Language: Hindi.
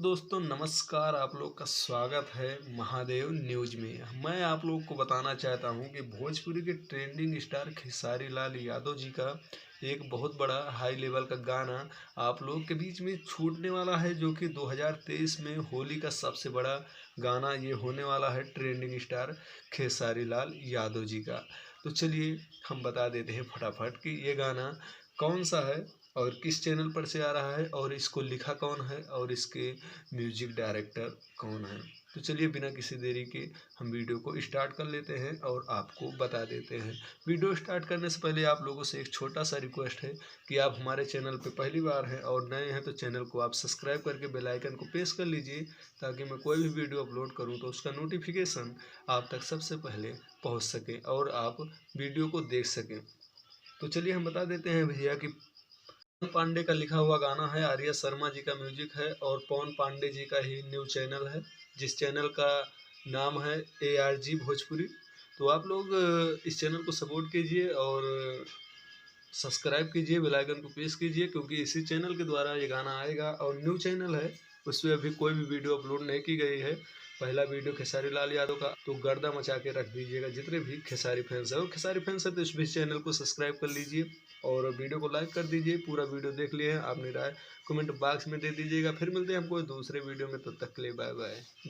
दोस्तों नमस्कार। आप लोग का स्वागत है महादेव न्यूज में। मैं आप लोग को बताना चाहता हूं कि भोजपुरी के ट्रेंडिंग स्टार खेसारी लाल यादव जी का एक बहुत बड़ा हाई लेवल का गाना आप लोग के बीच में छूटने वाला है, जो कि 2023 में होली का सबसे बड़ा गाना ये होने वाला है ट्रेंडिंग स्टार खेसारी लाल यादव जी का। तो चलिए हम बता देते हैं फटाफट कि ये गाना कौन सा है और किस चैनल पर से आ रहा है और इसको लिखा कौन है और इसके म्यूजिक डायरेक्टर कौन है। तो चलिए बिना किसी देरी के हम वीडियो को स्टार्ट कर लेते हैं और आपको बता देते हैं। वीडियो स्टार्ट करने से पहले आप लोगों से एक छोटा सा रिक्वेस्ट है कि आप हमारे चैनल पे पहली बार हैं और नए हैं तो चैनल को आप सब्सक्राइब करके बेल आइकन को प्रेस कर लीजिए, ताकि मैं कोई भी वीडियो अपलोड करूं तो उसका नोटिफिकेशन आप तक सबसे पहले पहुंच सके और आप वीडियो को देख सकें। तो चलिए हम बता देते हैं भैया कि पवन पांडे का लिखा हुआ गाना है, आर्या शर्मा जी का म्यूजिक है और पवन पांडे जी का ही न्यू चैनल है, जिस चैनल का नाम है ARG भोजपुरी। तो आप लोग इस चैनल को सपोर्ट कीजिए और सब्सक्राइब कीजिए, बेल आइकन को प्रेस कीजिए, क्योंकि इसी चैनल के द्वारा ये गाना आएगा। और न्यू चैनल है, उसमें अभी कोई भी वीडियो अपलोड नहीं की गई है। पहला वीडियो खेसारी लाल यादव का, तो गर्दा मचा के रख दीजिएगा जितने भी खेसारी फैंस है। और खेसारी फैंस है तो इस भी चैनल को सब्सक्राइब कर लीजिए और वीडियो को लाइक कर दीजिए। पूरा वीडियो देख लिए हैं, आपने राय कमेंट बॉक्स में दे दीजिएगा। फिर मिलते हैं हमको दूसरे वीडियो में, तब तक के लिए बाय बाय।